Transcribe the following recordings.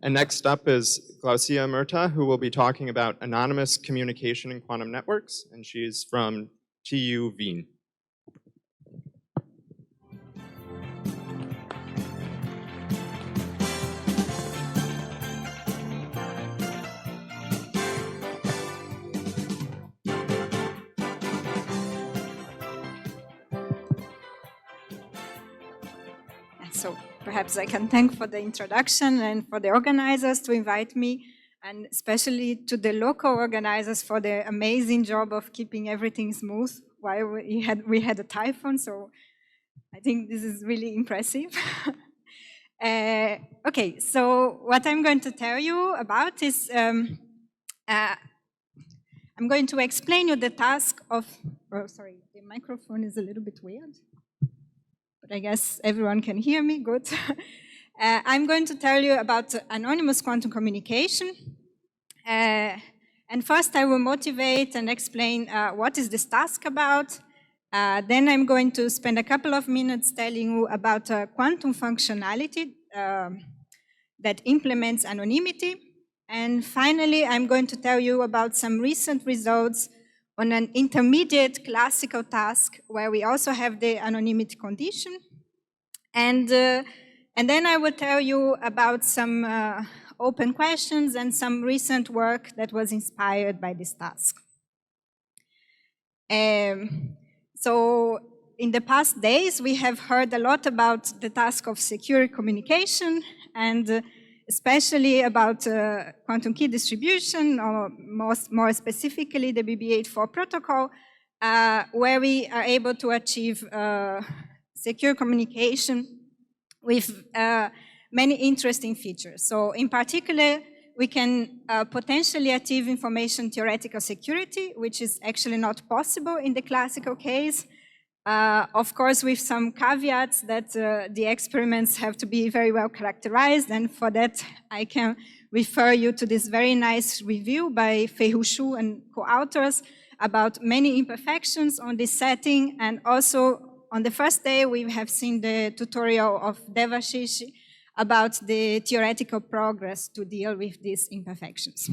And next up is Gláucia Murta, who will be talking about anonymous communication in quantum networks, and she's from TU Wien. So perhaps I can thank for the introduction and for the organizers to invite me, and especially to the local organizers for the amazing job of keeping everything smooth while we had a typhoon. So I think this is really impressive. Okay, so what I'm going to tell you about is I'm going to explain you the task of, oh, sorry, the microphone is a little bit weird. I guess everyone can hear me, good. I'm going to tell you about anonymous quantum communication. And first I will motivate and explain what is this task about. Then I'm going to spend a couple of minutes telling you about quantum functionality that implements anonymity. And finally, I'm going to tell you about some recent results on an intermediate classical task where we also have the anonymity condition. And then I will tell you about some open questions and some recent work that was inspired by this task. So in the past days, we have heard a lot about the task of secure communication, and especially about quantum key distribution, or more specifically the BB84 protocol, where we are able to achieve secure communication with many interesting features. So in particular, we can potentially achieve information theoretical security, which is actually not possible in the classical case. Of course, with some caveats that the experiments have to be very well characterized, and for that I can refer you to this very nice review by Fei-Hu Xu and co-authors about many imperfections on this setting. And also on the first day we have seen the tutorial of Devashish about the theoretical progress to deal with these imperfections.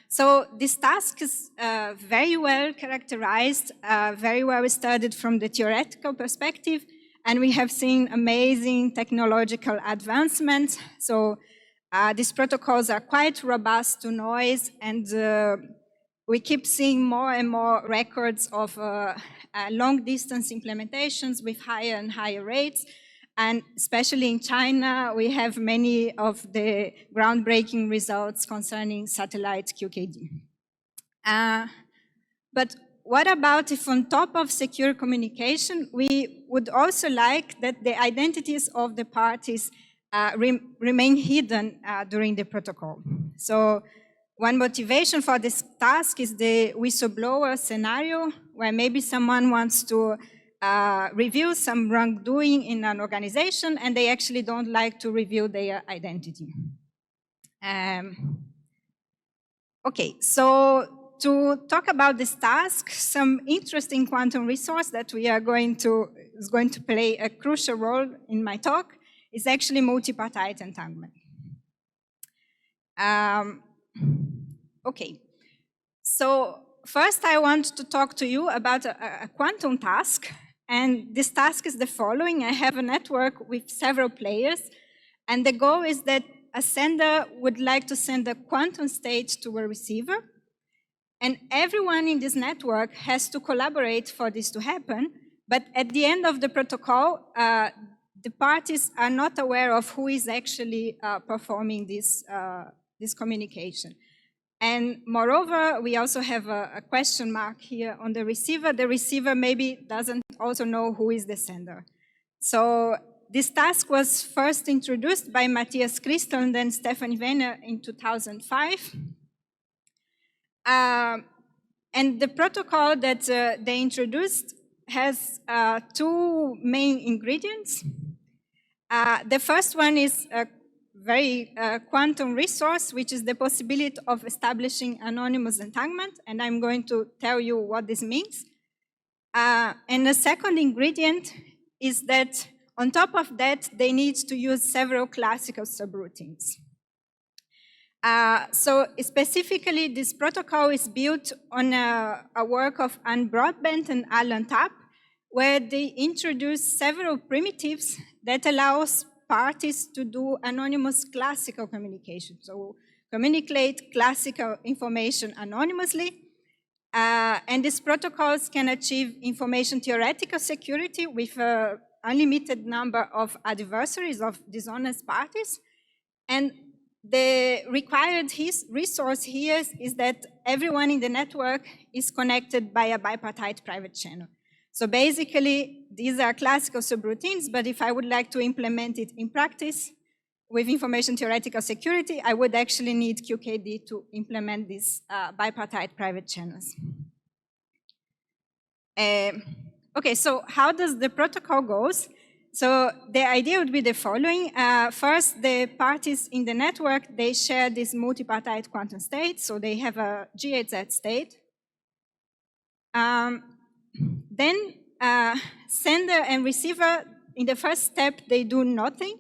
So this task is very well characterized, very well studied from the theoretical perspective, and we have seen amazing technological advancements. So these protocols are quite robust to noise, and we keep seeing more and more records of long-distance implementations with higher and higher rates. And especially in China, we have many of the groundbreaking results concerning satellite QKD. But what about if on top of secure communication, we would also like that the identities of the parties remain hidden during the protocol? So one motivation for this task is the whistleblower scenario, where maybe someone wants to reveal some wrongdoing in an organization, and they actually don't like to reveal their identity. Okay, so to talk about this task, some interesting quantum resource that we are is going to play a crucial role in my talk is actually multipartite entanglement. Okay, so first I want to talk to you about a quantum task. And this task is the following. I have a network with several players, and the goal is that a sender would like to send a quantum state to a receiver, and everyone in this network has to collaborate for this to happen. But at the end of the protocol, the parties are not aware of who is actually performing this communication. And moreover, we also have a question mark here on the receiver. The receiver maybe doesn't also know who is the sender. So this task was first introduced by Matthias Christel and then Stephanie Weiner in 2005. And the protocol that they introduced has two main ingredients. The first one is a very quantum resource, which is the possibility of establishing anonymous entanglement, and I'm going to tell you what this means. And the second ingredient is that On top of that, they need to use several classical subroutines. So specifically, this protocol is built on a work of Anne Broadbent and Alan Tapp, where they introduce several primitives that allows parties to do anonymous classical communication. So communicate classical information anonymously. And these protocols can achieve information theoretical security with an unlimited number of adversaries, of dishonest parties. And the required resource here is that everyone in the network is connected by a bipartite private channel. So basically, these are classical subroutines, but if I would like to implement it in practice with information theoretical security, I would actually need QKD to implement these bipartite private channels. Okay, so how does the protocol goes? So the idea would be the following. First, the parties in the network, they share this multipartite quantum state, so they have a G8Z state. Then sender and receiver, in the first step, they do nothing.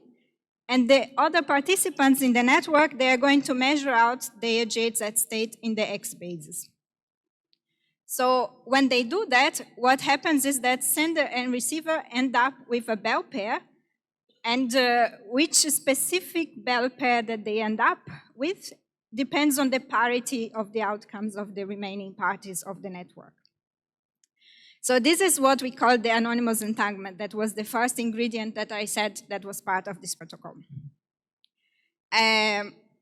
And the other participants in the network, they are going to measure out their G8Z state in the X basis. So when they do that, what happens is that sender and receiver end up with a Bell pair, and which specific Bell pair that they end up with depends on the parity of the outcomes of the remaining parties of the network. So this is what we call the anonymous entanglement. That was the first ingredient that I said that was part of this protocol.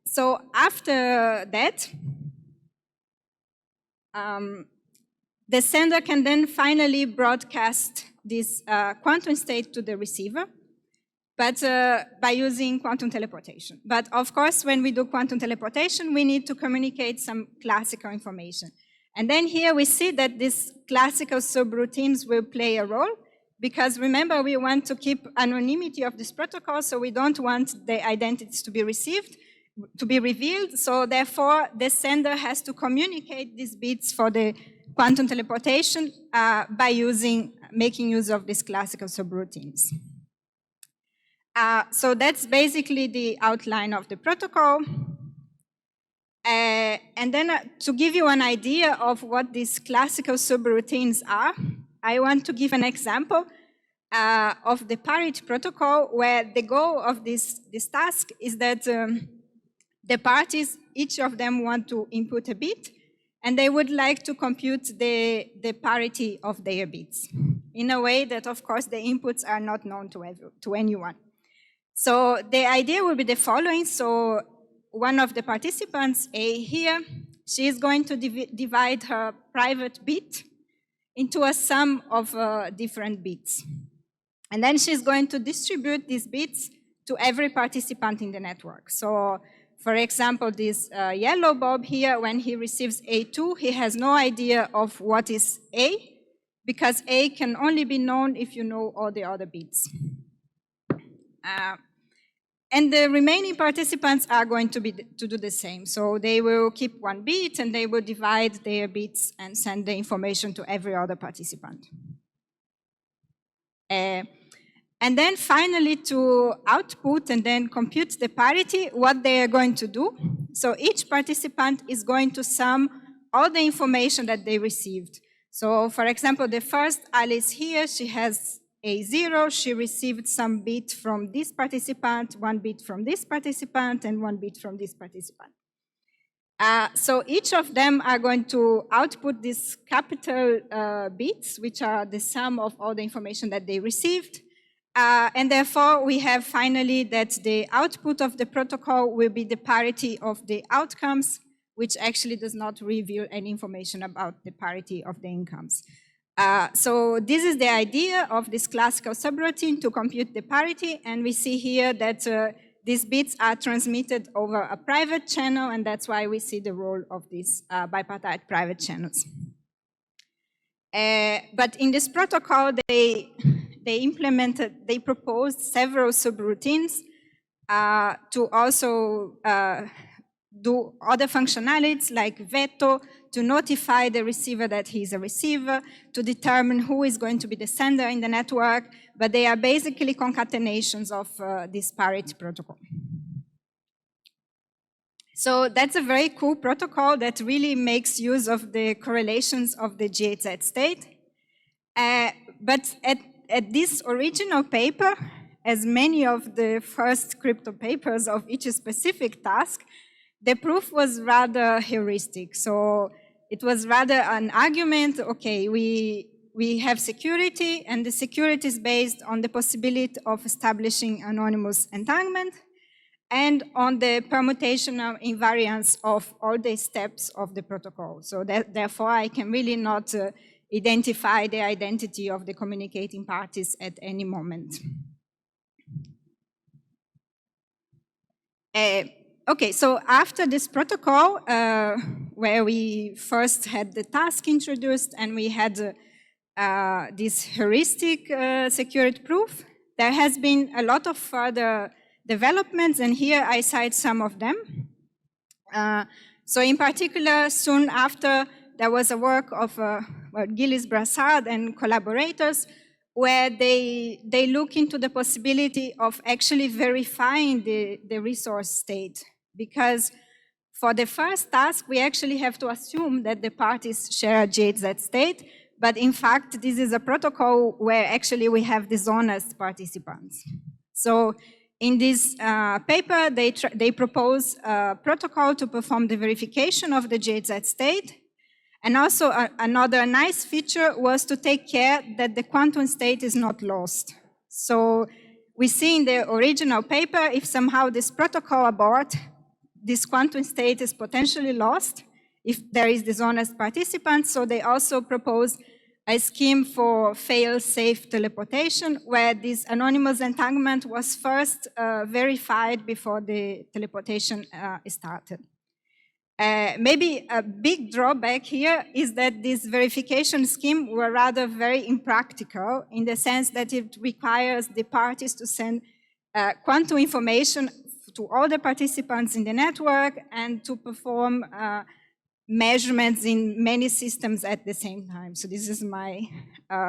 So after that, the sender can then finally broadcast this quantum state to the receiver, but by using quantum teleportation. But of course, when we do quantum teleportation, we need to communicate some classical information. And then here we see that these classical subroutines will play a role, because remember, we want to keep anonymity of this protocol, so we don't want the identities to be revealed. So therefore, the sender has to communicate these bits for the quantum teleportation by making use of these classical subroutines. So that's basically the outline of the protocol. And then to give you an idea of what these classical subroutines are, I want to give an example of the parity protocol, where the goal of this task is that the parties, each of them want to input a bit, and they would like to compute the parity of their bits in a way that, of course, the inputs are not known to anyone. So the idea will be the following. So one of the participants, A here, she is going to divide her private bit into a sum of different bits. And then she's going to distribute these bits to every participant in the network. So for example, this yellow Bob here, when he receives A2, he has no idea of what is A, because A can only be known if you know all the other bits. And the remaining participants are going to do the same. So they will keep one bit, and they will divide their bits and send the information to every other participant. And then finally, to output and then compute the parity, what they are going to do. So each participant is going to sum all the information that they received. So for example, the first Alice here, she has A0, she received some bit from this participant, one bit from this participant, and one bit from this participant. So each of them are going to output these capital bits, which are the sum of all the information that they received. And therefore, we have finally that the output of the protocol will be the parity of the outcomes, which actually does not reveal any information about the parity of the incomes. So this is the idea of this classical subroutine to compute the parity, and we see here that these bits are transmitted over a private channel, and that's why we see the role of these bipartite private channels. But in this protocol, they proposed several subroutines to also do other functionalities like veto, to notify the receiver that he's a receiver, to determine who is going to be the sender in the network, but they are basically concatenations of this parity protocol. So that's a very cool protocol that really makes use of the correlations of the G8Z state. But at this original paper, as many of the first crypto papers of each specific task, the proof was rather heuristic. So it was rather an argument, okay, we have security, and the security is based on the possibility of establishing anonymous entanglement and on the permutational invariance of all the steps of the protocol. So therefore, I can really not identify the identity of the communicating parties at any moment. Okay, so after this protocol, where we first had the task introduced and we had this heuristic security proof, there has been a lot of further developments, and here I cite some of them. So in particular, soon after, there was a work of Gilles Brassard and collaborators where they look into the possibility of actually verifying the resource state. Because for the first task, we actually have to assume that the parties share a G8Z state, but in fact, this is a protocol where actually we have dishonest participants. So in this paper, they propose a protocol to perform the verification of the G8Z state. And also another nice feature was to take care that the quantum state is not lost. So we see in the original paper, if somehow this protocol abort, this quantum state is potentially lost if there is dishonest participants. So they also propose a scheme for fail-safe teleportation, where this anonymous entanglement was first verified before the teleportation started. Maybe a big drawback here is that this verification scheme were rather very impractical, in the sense that it requires the parties to send quantum information to all the participants in the network and to perform measurements in many systems at the same time. So this is my,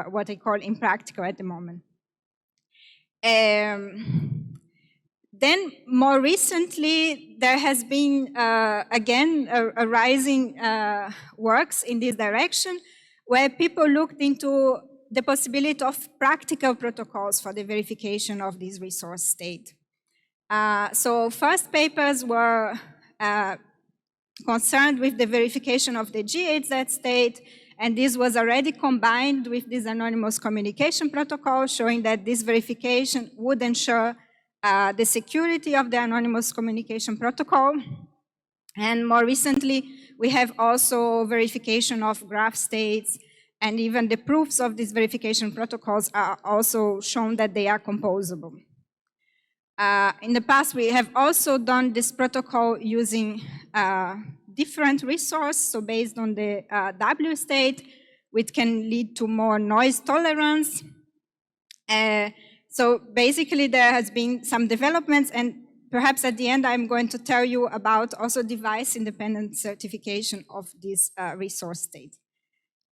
what I call impractical at the moment. Then more recently, there has been, again, a rising works in this direction, where people looked into the possibility of practical protocols for the verification of this resource state. So first papers were concerned with the verification of the G8Z state, and this was already combined with this anonymous communication protocol, showing that this verification would ensure the security of the anonymous communication protocol. And more recently, we have also verification of graph states, and even the proofs of these verification protocols are also shown that they are composable. In the past, we have also done this protocol using different resource, so based on the W state, which can lead to more noise tolerance. So basically, there has been some developments, and perhaps at the end, I'm going to tell you about also device-independent certification of this resource state.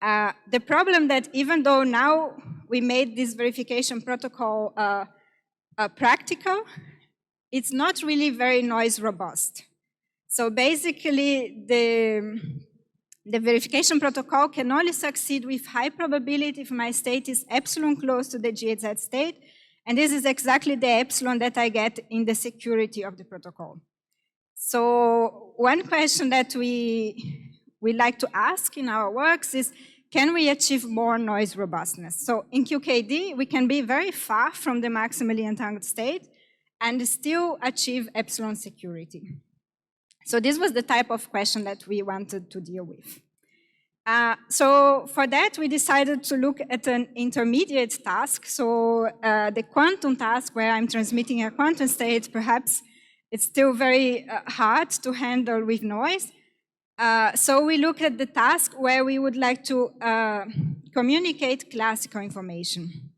The problem that even though now we made this verification protocol practical, it's not really very noise robust. So basically, the verification protocol can only succeed with high probability if my state is epsilon close to the G8Z state, and this is exactly the epsilon that I get in the security of the protocol. So one question that we like to ask in our works is, can we achieve more noise robustness? So in QKD, we can be very far from the maximally entangled state and still achieve epsilon security. So this was the type of question that we wanted to deal with. So for that, we decided to look at an intermediate task. So the quantum task, where I'm transmitting a quantum state, perhaps it's still very hard to handle with noise. So we look at the task where we would like to communicate classical information.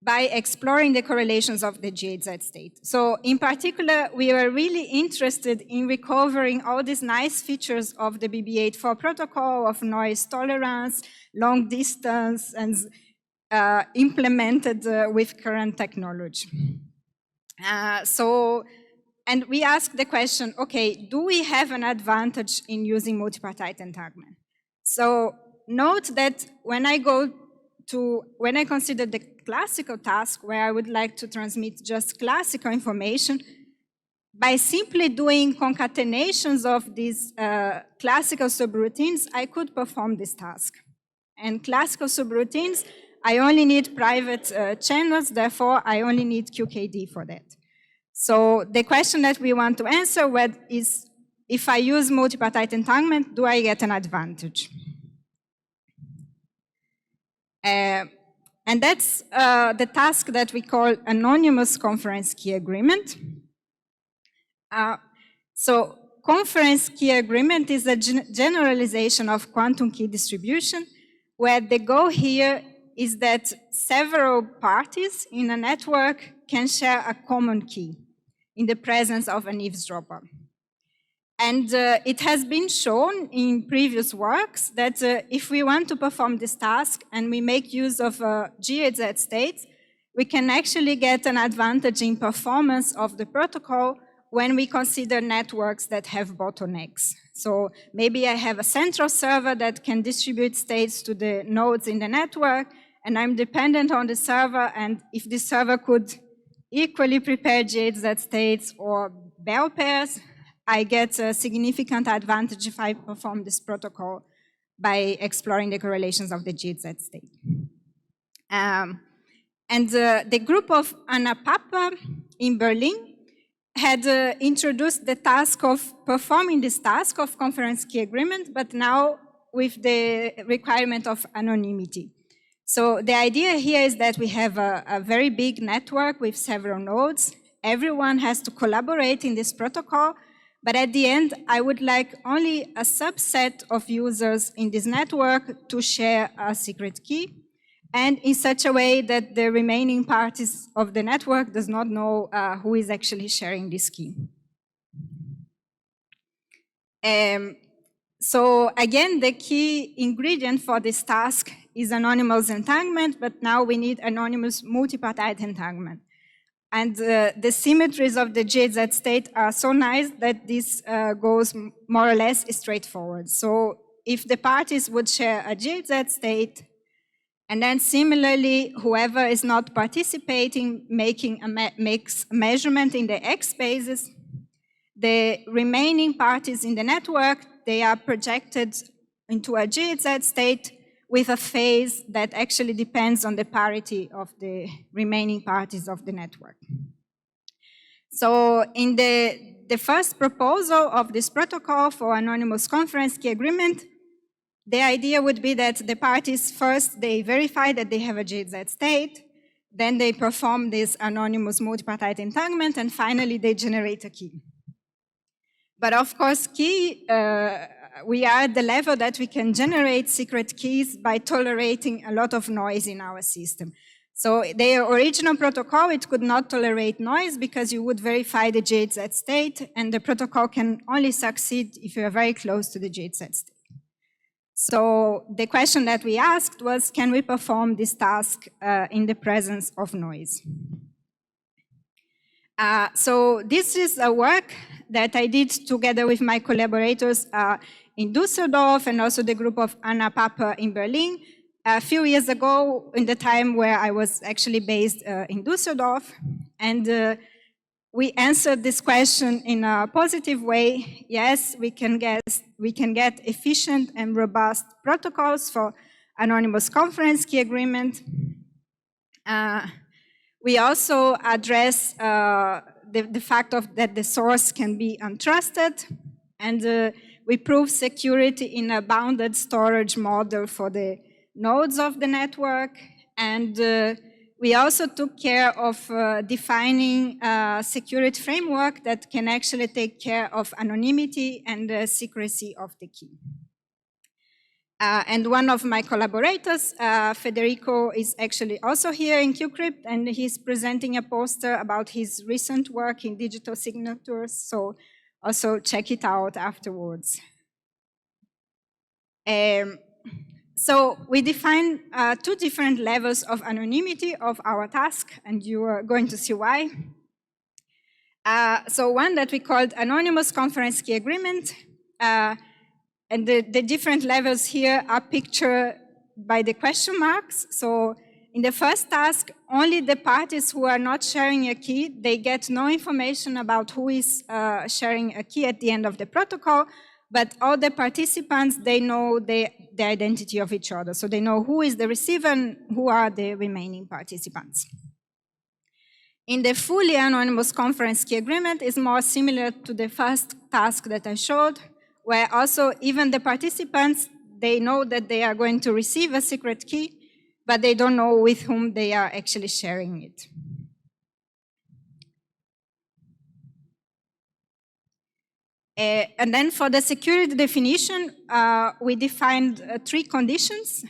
by exploring the correlations of the GHZ state. So in particular, we were really interested in recovering all these nice features of the BB84 protocol of noise tolerance, long distance, and implemented with current technology. And we asked the question, okay, do we have an advantage in using multipartite entanglement? So note that when I consider the classical task where I would like to transmit just classical information, by simply doing concatenations of these classical subroutines, I could perform this task. And classical subroutines, I only need private channels, therefore I only need QKD for that. So the question that we want to answer is, if I use multipartite entanglement, do I get an advantage? And that's the task that we call anonymous conference key agreement. So conference key agreement is a generalization of quantum key distribution, where the goal here is that several parties in a network can share a common key in the presence of an eavesdropper. And it has been shown in previous works that if we want to perform this task and we make use of GHZ states, we can actually get an advantage in performance of the protocol when we consider networks that have bottlenecks. So maybe I have a central server that can distribute states to the nodes in the network, and I'm dependent on the server, and if the server could equally prepare GHZ states or bell pairs, I get a significant advantage if I perform this protocol by exploring the correlations of the GHZ state. The group of Anna Papa in Berlin had introduced the task of performing this task of conference key agreement, but now with the requirement of anonymity. So the idea here is that we have a very big network with several nodes. Everyone has to collaborate in this protocol, but at the end, I would like only a subset of users in this network to share a secret key, and in such a way that the remaining parties of the network does not know who is actually sharing this key. So again, the key ingredient for this task is anonymous entanglement, but now we need anonymous multipartite entanglement. And the symmetries of the GHZ state are so nice that this goes more or less straightforward. So if the parties would share a GHZ state, and then similarly, whoever is not participating makes a measurement in the X spaces, the remaining parties in the network, they are projected into a GHZ state with a phase that actually depends on the parity of the remaining parties of the network. So in the first proposal of this protocol for anonymous conference key agreement, the idea would be that the parties first, they verify that they have a GHZ state, then they perform this anonymous multipartite entanglement, and finally they generate a key. But of course, we are at the level that we can generate secret keys by tolerating a lot of noise in our system. So the original protocol, it could not tolerate noise because you would verify the GHZ state, and the protocol can only succeed if you are very close to the GHZ state. So the question that we asked was, can we perform this task in the presence of noise? So this is a work that I did together with my collaborators in Düsseldorf and also the group of Anna Papa in Berlin a few years ago, in the time where I was actually based in Düsseldorf. And we answered this question in a positive way. Yes, we can get efficient and robust protocols for anonymous conference key agreement. We also address the fact that the source can be untrusted, and we prove security in a bounded storage model for the nodes of the network, and we also took care of defining a security framework that can actually take care of anonymity and the secrecy of the key. And one of my collaborators, Federico, is actually also here in QCrypt, and he's presenting a poster about his recent work in digital signatures, so also check it out afterwards. So we define 2 different levels of anonymity of our task, and you are going to see why. So one that we called anonymous conference key agreement, and the different levels here are pictured by the question marks. So in the first task, only the parties who are not sharing a key, they get no information about who is sharing a key at the end of the protocol, but all the participants, they know the identity of each other. So they know who is the receiver and who are the remaining participants. In the fully anonymous conference key agreement is more similar to the first task that I showed, where also even the participants, they know that they are going to receive a secret key, but they don't know with whom they are actually sharing it. And then for the security definition, we defined 3 conditions,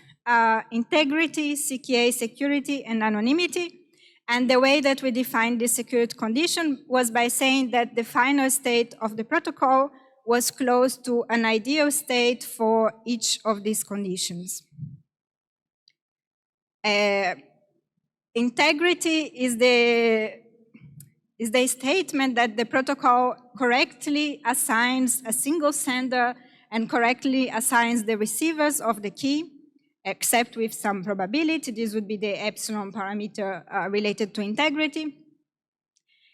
integrity, CKA security, and anonymity. And the way that we defined this security condition was by saying that the final state of the protocol was close to an ideal state for each of these conditions. Integrity is the statement that the protocol correctly assigns a single sender and correctly assigns the receivers of the key, except with some probability. This would be the epsilon parameter related to integrity.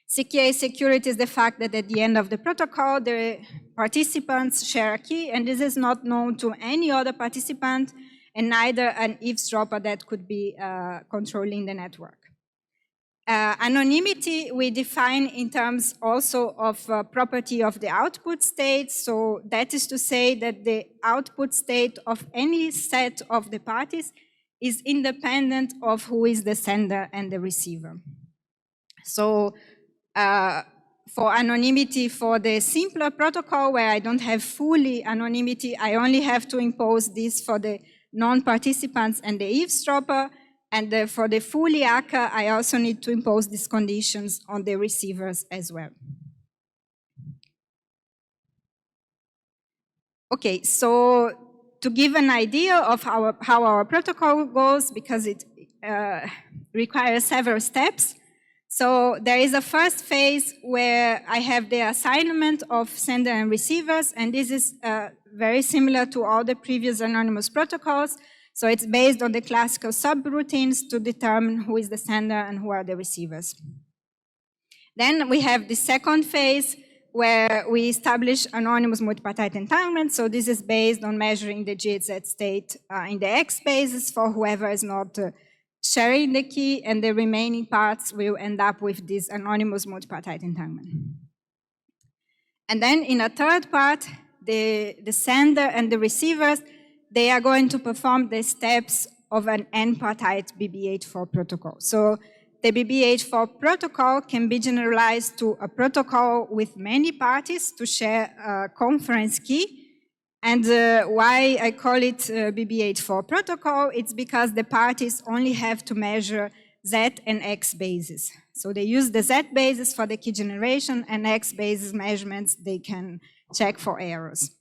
CKA security is the fact that at the end of the protocol, the participants share a key, and this is not known to any other participant, and neither an eavesdropper that could be controlling the network. Anonymity we define in terms also of property of the output state. So that is to say that the output state of any set of the parties is independent of who is the sender and the receiver. So for anonymity for the simpler protocol where I don't have fully anonymity, I only have to impose this for the non-participants and the eavesdropper. And for the fully ACA, I also need to impose these conditions on the receivers as well. Okay, so to give an idea of how our protocol goes, because it requires several steps. So there is a first phase where I have the assignment of sender and receivers, and this is very similar to all the previous anonymous protocols. So it's based on the classical subroutines to determine who is the sender and who are the receivers. Then we have the second phase where we establish anonymous multipartite entanglement. So this is based on measuring the GHZ state in the X basis for whoever is not sharing the key, and the remaining parts will end up with this anonymous multipartite entanglement. And then in a third part, the sender and the receivers, they are going to perform the steps of an n-partite BBH4 protocol. So the BBH4 protocol can be generalized to a protocol with many parties to share a conference key. And why I call it BBH4 protocol, it's because the parties only have to measure Z and X bases. So they use the Z basis for the key generation, and X basis measurements, they can check for errors.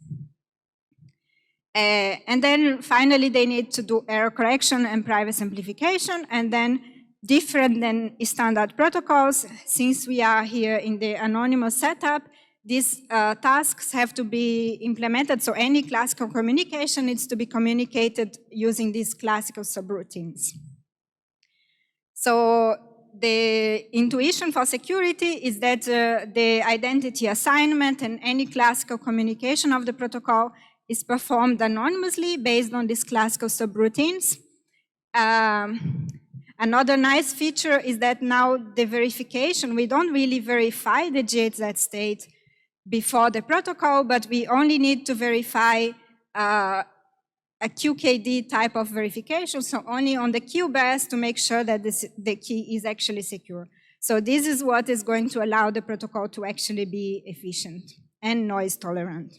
And then finally, they need to do error correction and private simplification. And then different than standard protocols, since we are here in the anonymous setup, these tasks have to be implemented. So any classical communication needs to be communicated using these classical subroutines. So the intuition for security is that the identity assignment and any classical communication of the protocol is performed anonymously based on these classical subroutines. Another nice feature is that now the verification, we don't really verify the GHZ state before the protocol, but we only need to verify a QKD type of verification, so only on the QBAS to make sure that the key is actually secure. So this is what is going to allow the protocol to actually be efficient and noise tolerant.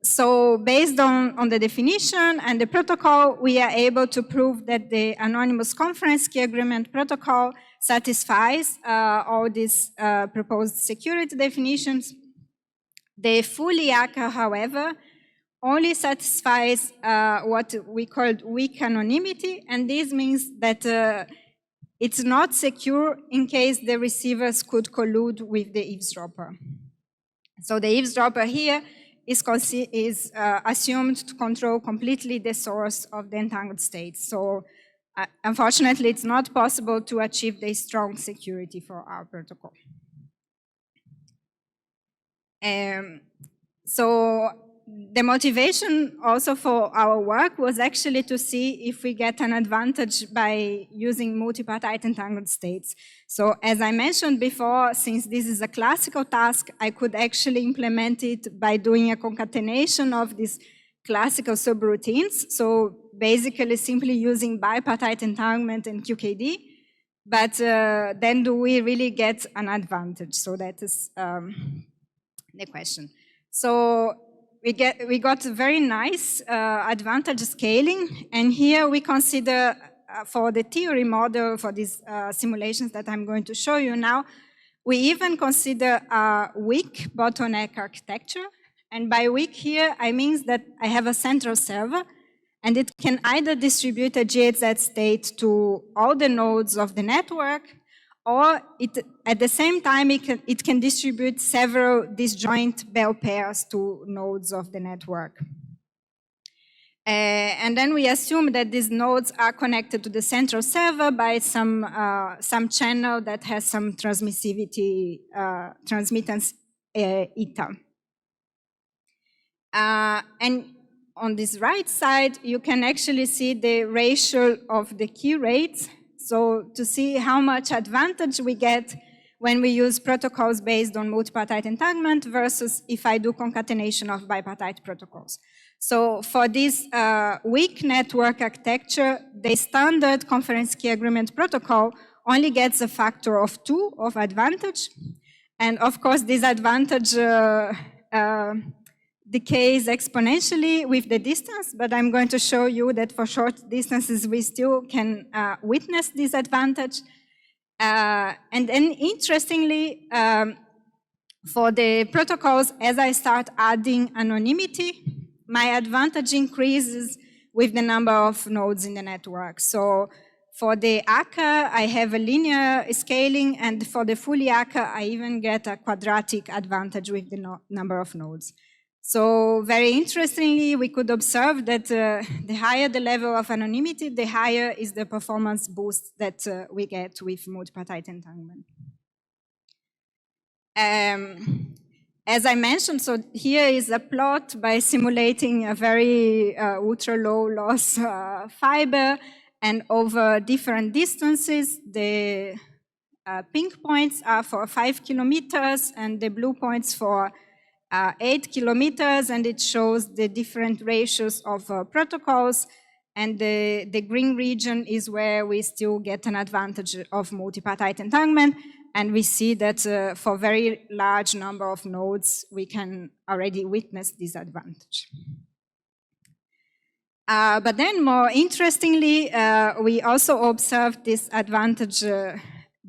So based on the definition and the protocol, we are able to prove that the anonymous conference key agreement protocol satisfies all these proposed security definitions. The full IACA, however, only satisfies what we call weak anonymity, and this means that it's not secure in case the receivers could collude with the eavesdropper. So the eavesdropper here is assumed to control completely the source of the entangled state. So unfortunately, it's not possible to achieve the strong security for our protocol. So the motivation also for our work was actually to see if we get an advantage by using multipartite entangled states. So as I mentioned before, since this is a classical task, I could actually implement it by doing a concatenation of these classical subroutines. So basically simply using bipartite entanglement and QKD. But then do we really get an advantage? So that is the question. So we got very nice advantage scaling, and here we consider for the theory model for these simulations that I'm going to show you now, we even consider a weak bottleneck architecture. And by weak here, I mean that I have a central server, and it can either distribute a GHZ state to all the nodes of the network, or at the same time, it can distribute several disjoint bell pairs to nodes of the network. And then we assume that these nodes are connected to the central server by some channel that has some transmissivity, transmittance eta. And on this right side, you can actually see the ratio of the key rates. So to see how much advantage we get when we use protocols based on multipartite entanglement versus if I do concatenation of bipartite protocols. So for this weak network architecture, the standard conference key agreement protocol only gets a factor of 2 of advantage. And of course, this advantage decays exponentially with the distance, but I'm going to show you that for short distances, we still can witness this advantage. And then interestingly, for the protocols, as I start adding anonymity, my advantage increases with the number of nodes in the network. So for the ACA, I have a linear scaling, and for the fully ACA, I even get a quadratic advantage with the number of nodes. So very interestingly, we could observe that the higher the level of anonymity, the higher is the performance boost that we get with multipartite entanglement. As I mentioned, so here is a plot by simulating a very ultra low loss fiber, and over different distances, the pink points are for 5 kilometers and the blue points for 8 kilometers, and it shows the different ratios of protocols, and the green region is where we still get an advantage of multipartite entanglement, and we see that for very large number of nodes, we can already witness this advantage. But then more interestingly, we also observed this advantage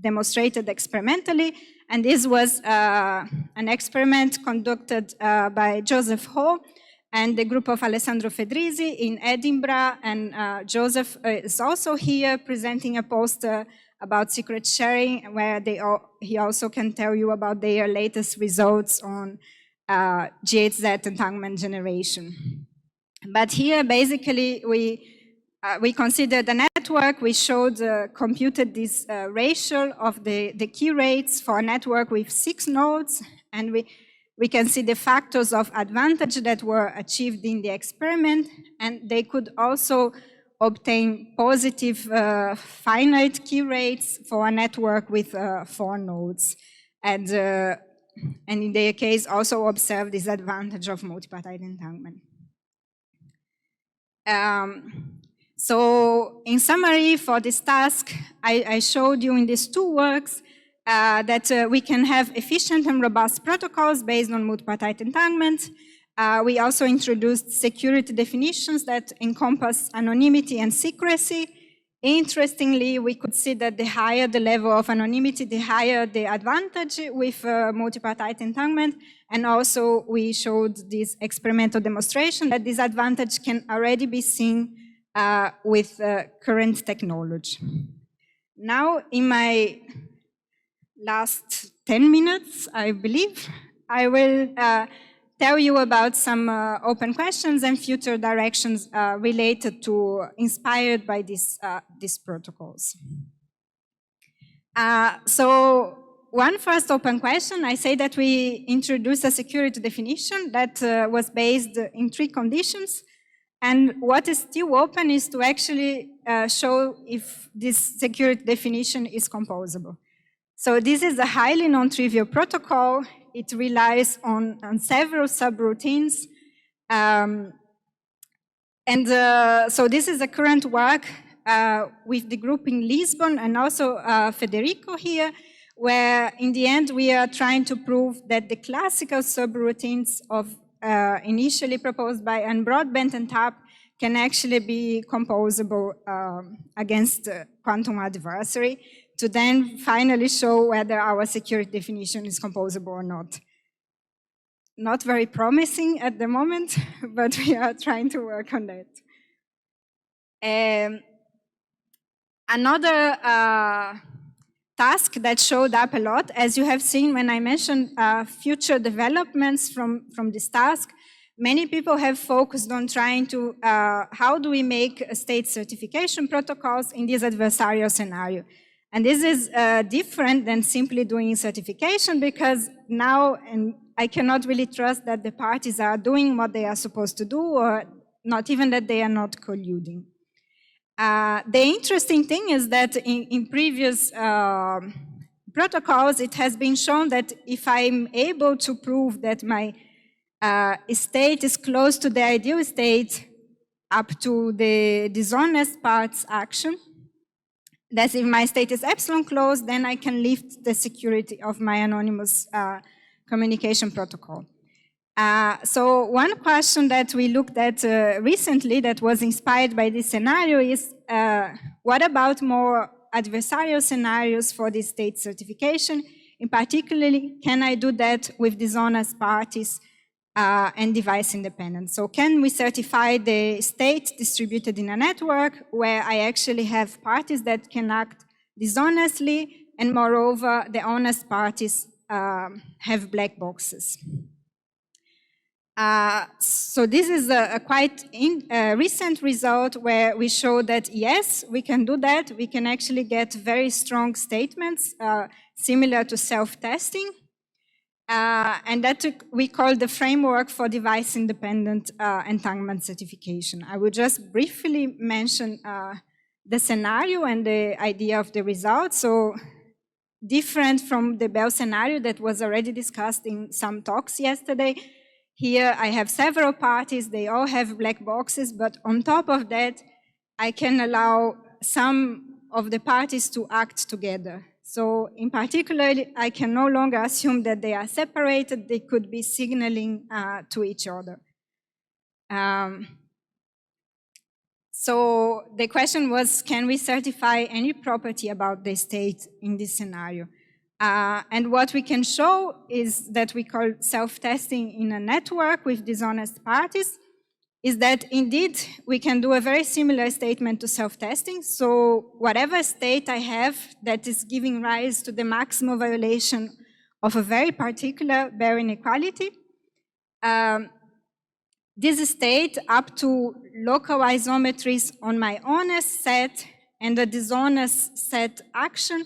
demonstrated experimentally. And this was an experiment conducted by Joseph Ho and the group of Alessandro Fedrisi in Edinburgh. And Joseph is also here presenting a poster about secret sharing, where he also can tell you about their latest results on GHZ entanglement generation. But here, basically, we considered the network. We showed, computed this ratio of the key rates for a network with 6 nodes, and we can see the factors of advantage that were achieved in the experiment, and they could also obtain positive finite key rates for a network with 4 nodes, and in their case also observe this advantage of multipartite entanglement. So in summary for this task, I showed you in these 2 works that we can have efficient and robust protocols based on multipartite entanglement. We also introduced security definitions that encompass anonymity and secrecy. Interestingly, we could see that the higher the level of anonymity, the higher the advantage with multipartite entanglement. And also we showed this experimental demonstration that this advantage can already be seen with current technology. Now, in my last 10 minutes, I believe, I will tell you about some open questions and future directions related to, inspired by these protocols. So one first open question, I say that we introduced a security definition that was based in 3 conditions. And what is still open is to actually show if this security definition is composable. So this is a highly non-trivial protocol. It relies on several subroutines. So this is a current work with the group in Lisbon and also Federico here, where in the end we are trying to prove that the classical subroutines of initially proposed by Broadbent and TAP can actually be composable against quantum adversary, to then finally show whether our security definition is composable or not. Not very promising at the moment, but we are trying to work on that. Another task that showed up a lot, as you have seen when I mentioned future developments from this task, many people have focused on trying to, how do we make state certification protocols in this adversarial scenario? And this is different than simply doing certification, because now I cannot really trust that the parties are doing what they are supposed to do, or not even that they are not colluding. The interesting thing is that in previous protocols, it has been shown that if I'm able to prove that my state is close to the ideal state up to the dishonest parts action, that if my state is epsilon closed, then I can lift the security of my anonymous communication protocol. So one question that we looked at recently that was inspired by this scenario is, what about more adversarial scenarios for this state certification? In particular, can I do that with dishonest parties and device independent? So can we certify the state distributed in a network where I actually have parties that can act dishonestly, and moreover, the honest parties have black boxes? So this is a quite recent result where we show that yes, we can do that. We can actually get very strong statements similar to self-testing. And that we call the framework for device-independent entanglement certification. I will just briefly mention the scenario and the idea of the result. So different from the Bell scenario that was already discussed in some talks yesterday, here I have several parties, they all have black boxes, but on top of that, I can allow some of the parties to act together. So in particular, I can no longer assume that they are separated, they could be signaling to each other. So the question was, can we certify any property about the state in this scenario? And what we can show is that we call self-testing in a network with dishonest parties, is that indeed we can do a very similar statement to self-testing. So whatever state I have that is giving rise to the maximum violation of a very particular Baire inequality, this state up to local isometries on my honest set and the dishonest set action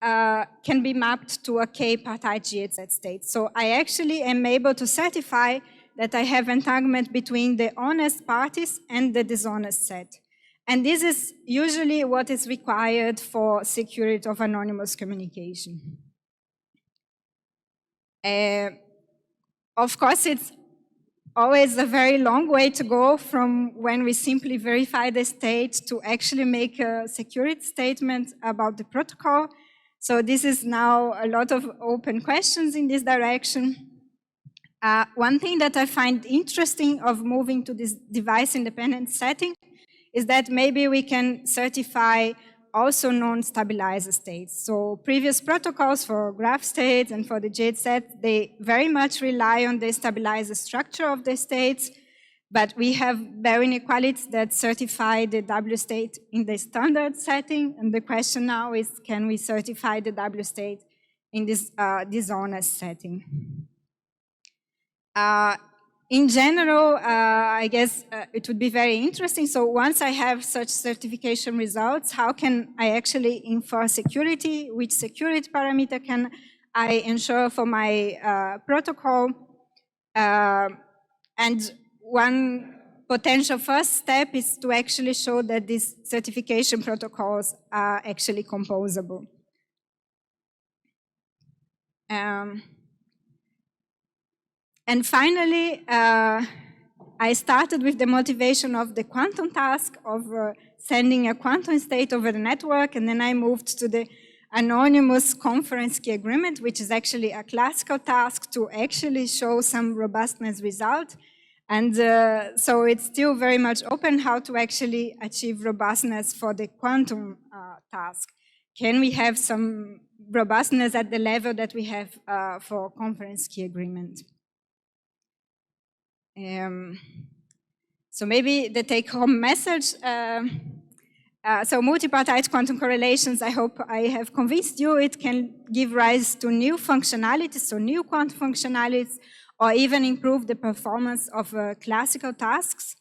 can be mapped to a k-partite GHZ state. So I actually am able to certify that I have entanglement between the honest parties and the dishonest set. And this is usually what is required for security of anonymous communication. Of course, it's always a very long way to go from when we simply verify the state to actually make a security statement about the protocol. So this is now a lot of open questions in this direction. One thing that I find interesting of moving to this device-independent setting is that maybe we can certify also non-stabilizer states. So previous protocols for graph states and for the jade set, they very much rely on the stabilizer structure of the states, but we have bare inequalities that certify the W state in the standard setting, and the question now is, can we certify the W state in this dishonest setting? In general, I guess it would be very interesting. So once I have such certification results, how can I actually infer security? Which security parameter can I ensure for my protocol? And one potential first step is to actually show that these certification protocols are actually composable. And finally, I started with the motivation of the quantum task of sending a quantum state over the network, and then I moved to the anonymous conference key agreement, which is actually a classical task to actually show some robustness result. And so it's still very much open how to actually achieve robustness for the quantum task. Can we have some robustness at the level that we have for conference key agreement? So maybe the take-home message. So multipartite quantum correlations, I hope I have convinced you, it can give rise to new functionalities, so new quantum functionalities, or even improve the performance of classical tasks.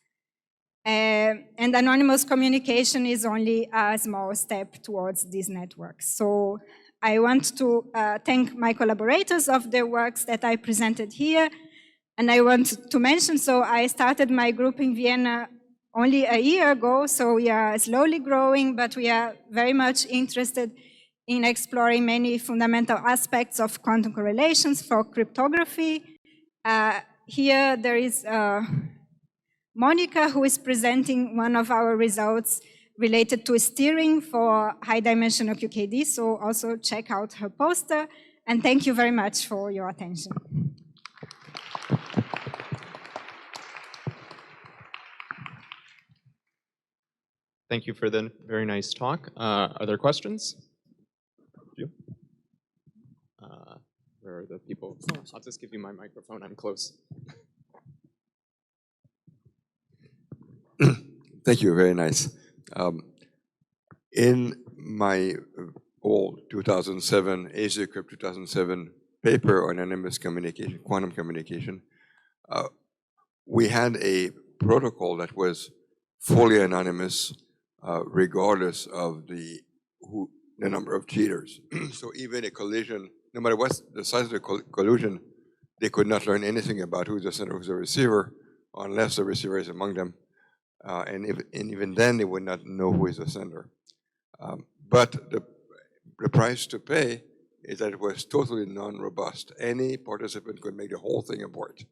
And anonymous communication is only a small step towards these networks. So I want to thank my collaborators of the works that I presented here. And I want to mention, so I started my group in Vienna only a year ago, so we are slowly growing, but we are very much interested in exploring many fundamental aspects of quantum correlations for cryptography. Here there is Monica, who is presenting one of our results related to steering for high-dimensional QKD, so also check out her poster, and thank you very much for your attention. Thank you for the very nice talk. Are there questions? Where are the people? I'll just give you my microphone. I'm close. Thank you, very nice. In my old 2007 QCrypt2027 paper on anonymous communication, quantum communication, we had a protocol that was fully anonymous, regardless of the number of cheaters. So even a collision, no matter what the size of the collusion, they could not learn anything about who's the sender, who's the receiver, unless the receiver is among them. And even then, they would not know who is the sender. But the price to pay is that it was totally non-robust. Any participant could make the whole thing abort.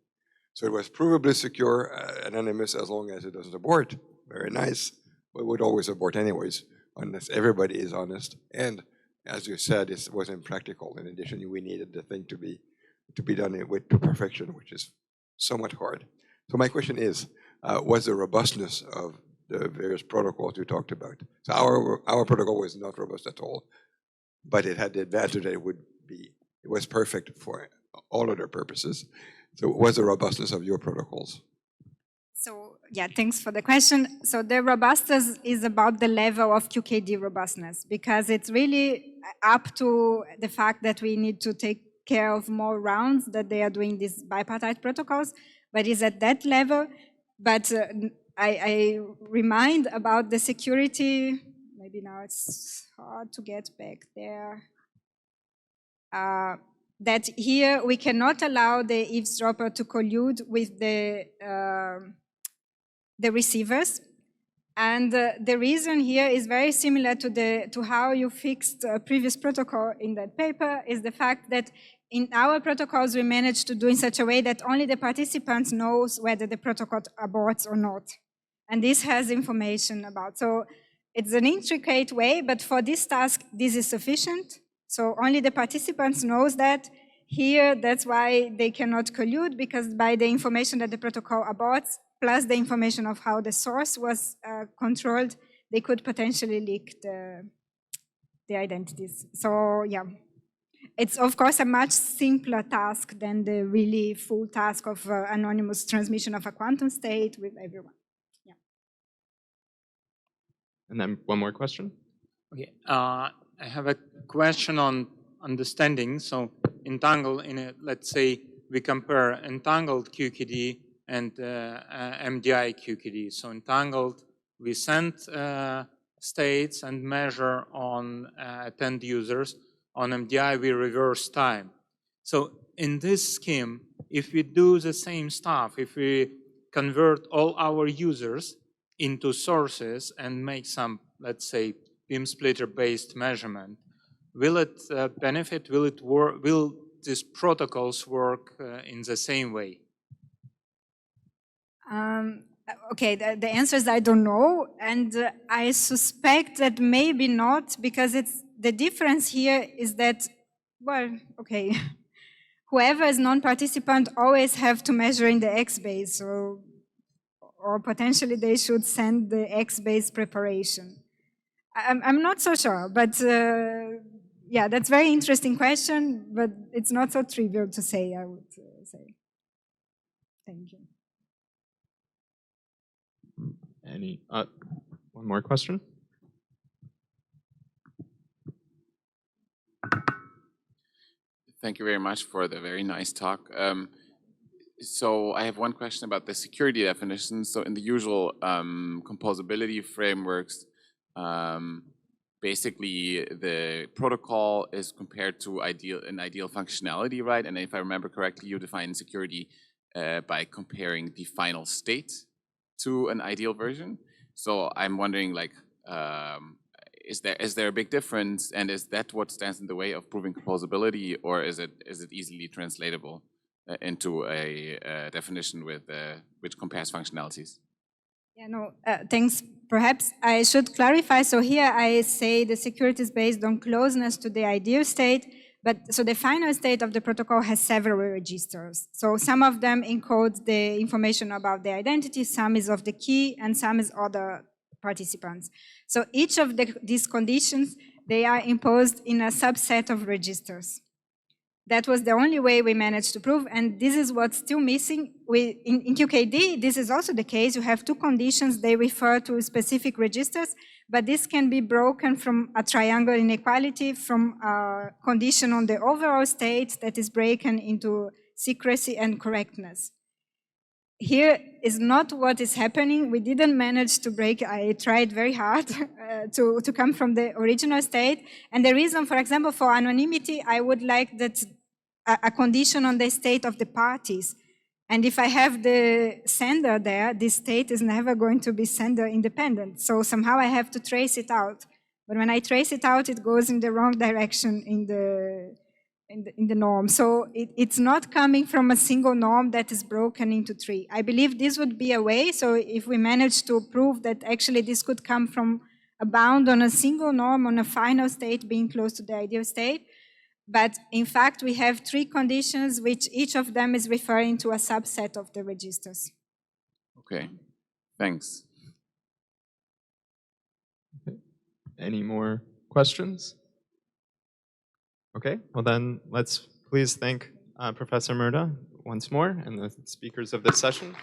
So it was provably secure, anonymous, as long as it doesn't abort. Very nice, but it would always abort anyways, unless everybody is honest. And as you said, it was impractical. In addition, we needed the thing to be done to perfection, which is somewhat hard. So my question is, what's the robustness of the various protocols you talked about? So our protocol was not robust at all, but it had the advantage that it was perfect for all other purposes. So what's the robustness of your protocols? So yeah, thanks for the question. So the robustness is about the level of QKD robustness, because it's really up to the fact that we need to take care of more rounds that they are doing these bipartite protocols, but it's at that level. But I remind about the security, maybe now it's hard to get back there, that here we cannot allow the eavesdropper to collude with the receivers. And the reason here is very similar to how you fixed a previous protocol in that paper, is the fact that in our protocols we managed to do in such a way that only the participants knows whether the protocol aborts or not. And this has information about. So it's an intricate way, but for this task, this is sufficient. So only the participants knows that. Here, that's why they cannot collude, because by the information that the protocol aborts, plus the information of how the source was controlled, they could potentially leak the identities. So yeah, it's of course a much simpler task than the really full task of anonymous transmission of a quantum state with everyone. Yeah. And then one more question. Okay, I have a question on understanding. So entangled let's say we compare entangled QKD and MDI QKD. So entangled, we send states and measure on 10 users. On MDI, we reverse time. So in this scheme, if we do the same stuff, if we convert all our users into sources and make some, let's say, beam splitter-based measurement, will it benefit? Will it work? Will these protocols work in the same way? Okay, the answer is I don't know, and I suspect that maybe not, because the difference here is that, well, okay, whoever is non-participant always have to measure in the X-base, or potentially they should send the X-base preparation. I'm not so sure, but yeah, that's a very interesting question, but it's not so trivial to say, I would say. Thank you. One more question? Thank you very much for the very nice talk. So I have one question about the security definition. So in the usual composability frameworks, basically the protocol is compared to an ideal functionality, right? And if I remember correctly, you define security by comparing the final state to an ideal version. So I'm wondering, like, is there a big difference, and is that what stands in the way of proving composability, or is it easily translatable into a definition with which compares functionalities? Yeah, no, thanks. Perhaps I should clarify. So here I say the security is based on closeness to the ideal state, but so the final state of the protocol has several registers. So some of them encode the information about the identity, some is of the key, and some is other participants. So each of these conditions, they are imposed in a subset of registers. That was the only way we managed to prove, and this is what's still missing. In QKD, this is also the case. You have two conditions. They refer to specific registers, but this can be broken from a triangle inequality, from a condition on the overall state that is broken into secrecy and correctness. Here is not what is happening. We didn't manage to break. I tried very hard to come from the original state. And the reason, for example, for anonymity, I would like that a condition on the state of the parties. And if I have the sender there, this state is never going to be sender independent. So somehow I have to trace it out. But when I trace it out, it goes in the wrong direction in the norm. So it's not coming from a single norm that is broken into three. I believe this would be a way. So if we manage to prove that actually this could come from a bound on a single norm on a final state being close to the ideal state. But in fact, we have three conditions, which each of them is referring to a subset of the registers. Okay, thanks. Okay. Any more questions? Okay, well then let's please thank Professor Murta once more and the speakers of this session.